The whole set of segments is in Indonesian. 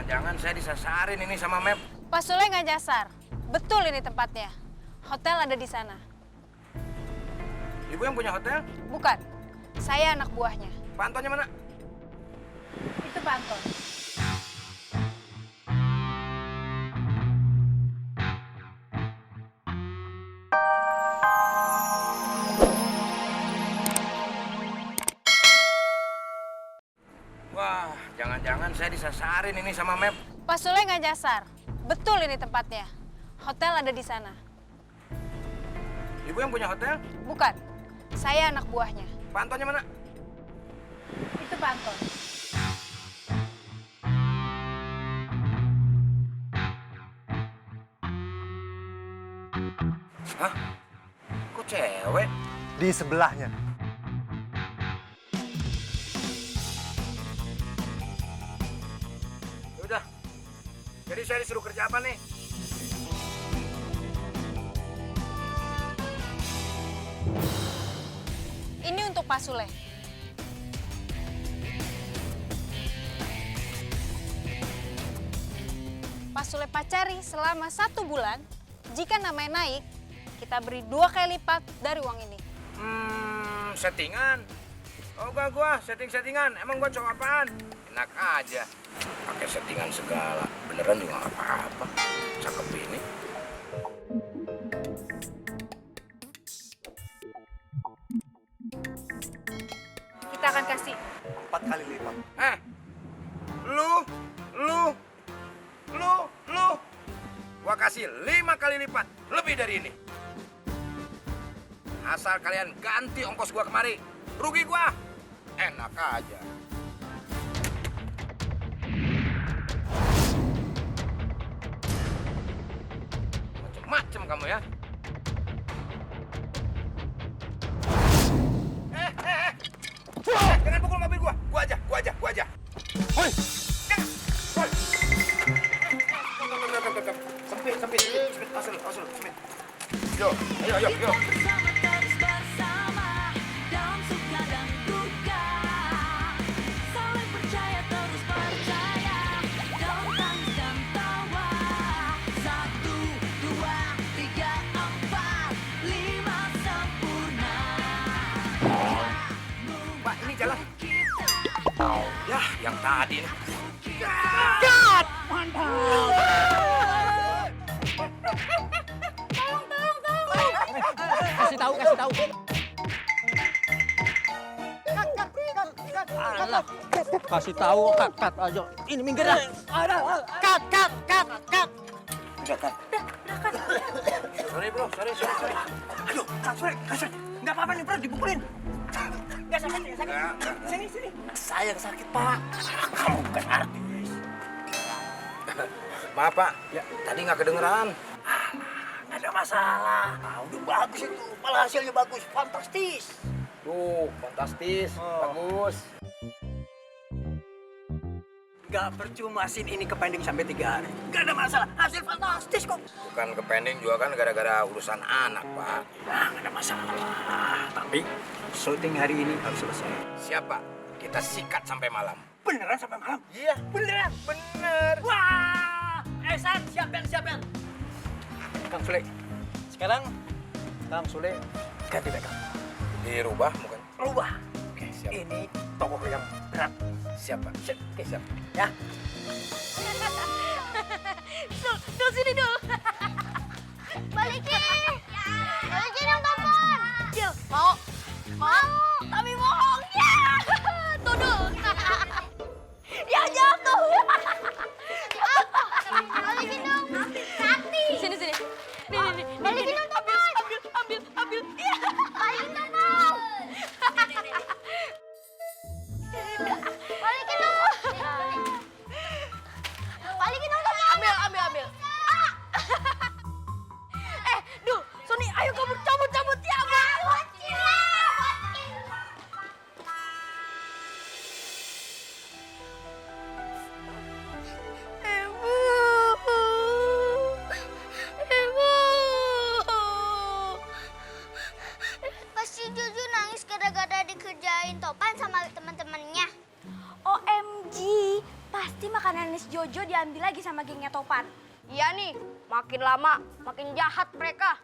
jangan-jangan saya disasarin ini sama Map. Pak Sule nggak nyasar. Betul ini tempatnya. Hotel ada di sana. Ibu yang punya hotel? Bukan. Saya anak buahnya. Pak Antonnya mana? Itu Pak Anton. Wah, jangan-jangan saya disasarin ini sama Map. Pak Sule nggak nyasar. Betul ini tempatnya. Hotel ada di sana. Ibu yang punya hotel? Bukan. Saya anak buahnya. Pak Antonnya mana? Itu Pak Anton. Hah? Kok cewek? Di sebelahnya. Udah. Jadi saya disuruh kerja apa nih? Ini untuk Pak Sule. Pak Sule pacari selama 1 bulan. Jika namanya naik, kita beri 2 kali lipat dari uang ini. Settingan. Oh enggak gua, setting-settingan. Emang gua cowok apaan? Enak aja. Pakai settingan segala. Beneran juga nggak apa-apa. Cakep ini. Kita akan kasih 4 kali lipat. Lu. Gua kasih 5 kali lipat. Lebih dari ini. Asal kalian ganti ongkos gua kemari. Rugi gua. Enak aja. Macem-macem kamu ya. Jangan pukul mobil gua. Gua aja. Woi, Sempit. Asal, sempit. Yo. Pak, ini jalan. Ya, yang tadi nih. Kasih tahu. Alah, kasih tahu kat aja. Ini minggir dah. Kat. Sorry bro, sorry. Aduh, Kak Sule. Nggak apa-apa nih bro, dipukulin. Nggak sakit. Enggak. Sini. Saya yang sakit, Pak. Kamu bukan artis. Maaf pak, ya tadi nggak kedengeran. Nggak ada masalah. Udah bagus itu. Malah hasilnya bagus. Fantastis. Tuh, fantastis, bagus. Nggak percuma scene ini kepending sampai 3 hari. Nggak ada masalah. Hasil fantastis kok. Bukan ke pending juga kan gara-gara urusan anak pak. Nah, nggak ada masalah. Tapi syuting hari ini harus selesai. Siapa? Kita sikat sampai malam. Beneran sampai malam? Iya, Beneran? bener. Wah! San, siap Ben. Kang Sule, sekarang Kang Sule ganti pegang. Dirubah bukan? Rubah. Oke, siap. Ini tokoh yang berat. Siap pak. Oke, siap. Ya. Dul, sini Dul. Balikin yang telepon. Dul, mau. Tapi bohong. Ya. Tuh Dul. Dia jatuh. Balikin dong. Sakti. Sini. Nih. Balikin dong telepon. Ambil. Iya. Balikin telepon. Balikin dong. Balikin dong telepon. Ambil. Dul, Sony, ayo kamu cabut ya. motornya si Jojo diambil lagi sama gengnya Topan. Iya nih, makin lama makin jahat mereka.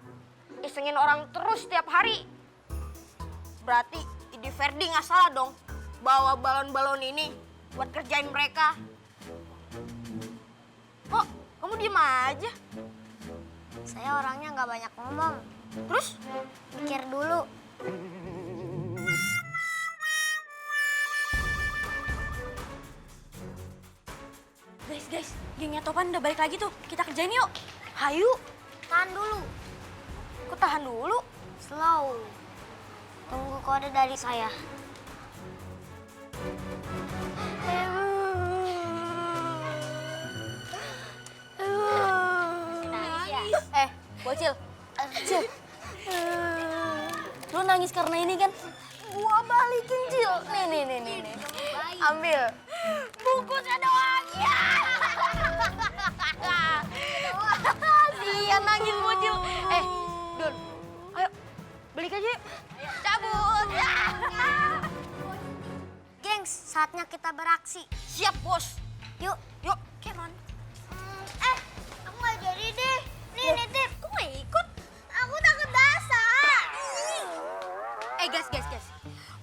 Isengin orang terus setiap hari. Berarti ide Ferdi nggak salah dong. Bawa balon-balon ini buat kerjain mereka. Kok kamu diem aja? Saya orangnya nggak banyak ngomong. Terus? Mikir dulu. Guys, gengnya Topan udah balik lagi tuh. Kita kerjain yuk. Hayu, Tahan dulu. kok tahan dulu? Slow. Tunggu kode dari saya. Bocil. Cil. Lu nangis karena ini kan? Gua balikin, Cil. Nih. Ambil. Bungkusnya doang. Ya. Sian nangis bocil. Don. Ayo, balik aja yuk. Cabut. Gengs, saatnya kita beraksi. Siap, Bos. Yuk. Yuk. Come on. Aku nggak jadi deh. Nih, nitip. Kok nggak ikut? Aku takut basah. Guys.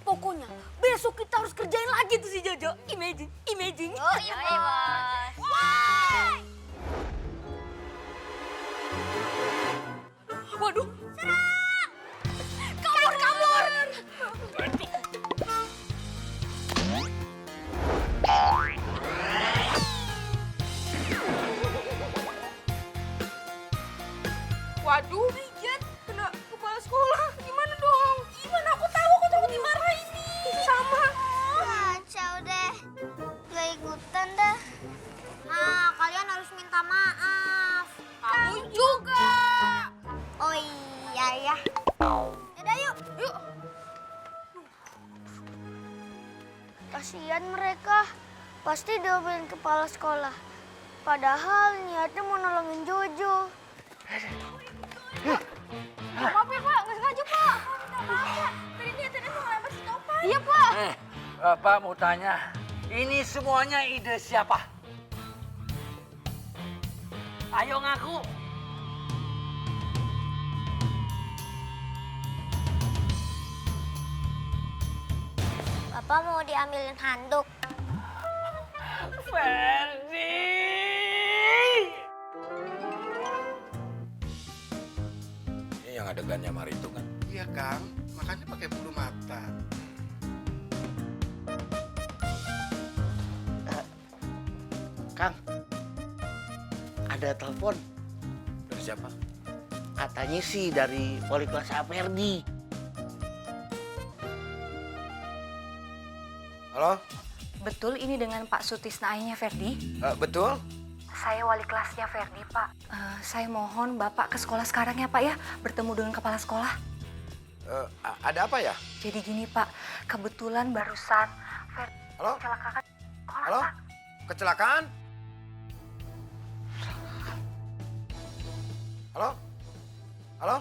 Pokoknya besok kita harus kerjain lagi tuh si Jojo. Imagine. Oh, iya, Bos. Waduh. Kabur. Waduh, Jet, kena kepala sekolah. Gimana dong? Gimana aku tahu dimarahin nih. Sama. Kacau deh. Gak ikutan dah. Nah, kalian harus minta maaf. Kamu juga. Oh iya ya. Yaudah yuk. Kasihan mereka. Pasti diomelin kepala sekolah. Padahal niatnya mau nolongin Jojo. Maaf ya, Pak. Nggak sengaja, Pak. Maaf ya. Tadi niatnya mau ngelempar si Topan. Iya, Pak. Bapak mau tanya, ini semuanya ide siapa? Ayo ngaku. Bapak mau diambilin handuk. Ferdi! Ini yang adegannya Marito kan? Iya, Kang. Makanya pakai bulu mata. Kang, ada telepon. Dari siapa? Katanya sih dari wali kelas Ferdi. Halo? Betul ini dengan Pak Sutisna ayahnya Ferdi? Betul? Saya wali kelasnya Ferdi, Pak. Saya mohon Bapak ke sekolah sekarang ya, Pak ya. Bertemu dengan kepala sekolah. Ada apa ya? Jadi gini, Pak. Kebetulan barusan Ferdi Halo? kecelakaan sekolah, Halo? Pak. Kecelakaan? Halo? Halo?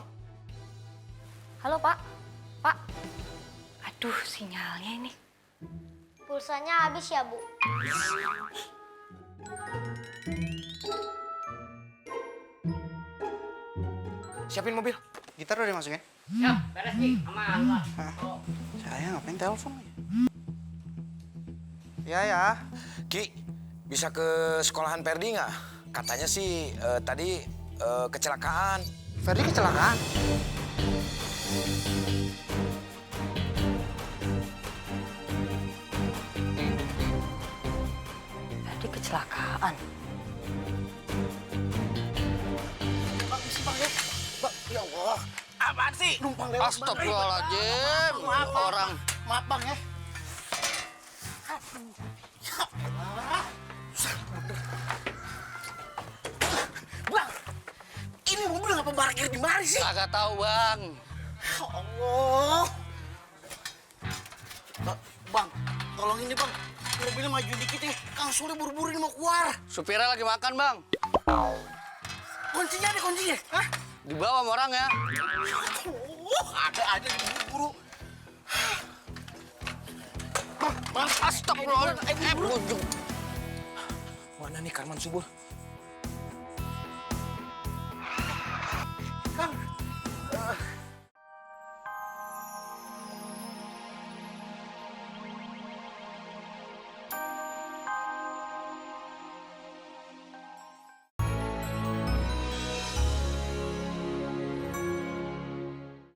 Halo, Pak. Pak. Aduh, sinyalnya ini. Pulsanya habis ya, Bu? Siapin mobil. Gitar udah dimasukin? Ya, beres nih. Aman. Saya ngapain telepon ya? Ya. Ki, bisa ke sekolahan Ferdi nggak? Katanya sih tadi kecelakaan. Ferdi kecelakaan? Ferdi kecelakaan. Ya Allah. Apaan sih? Numpang lewat. Astagfirullahaladzim. Orang. Maaf, Bang ya. Bang, ini mobil ngapa parkir di mari sih? Kagak tahu, Bang. Ya Allah. Bang, tolong ini Bang. Mobilnya maju dikit ya. Kang Sule buru-buru ini mau keluar. Supirnya lagi makan, Bang. Kuncinya ada kuncinya. Hah? Di bawah sama orang ya. Ada aja di buru-buru. Astagfirullahaladzim. Mana nih Karman Subuh?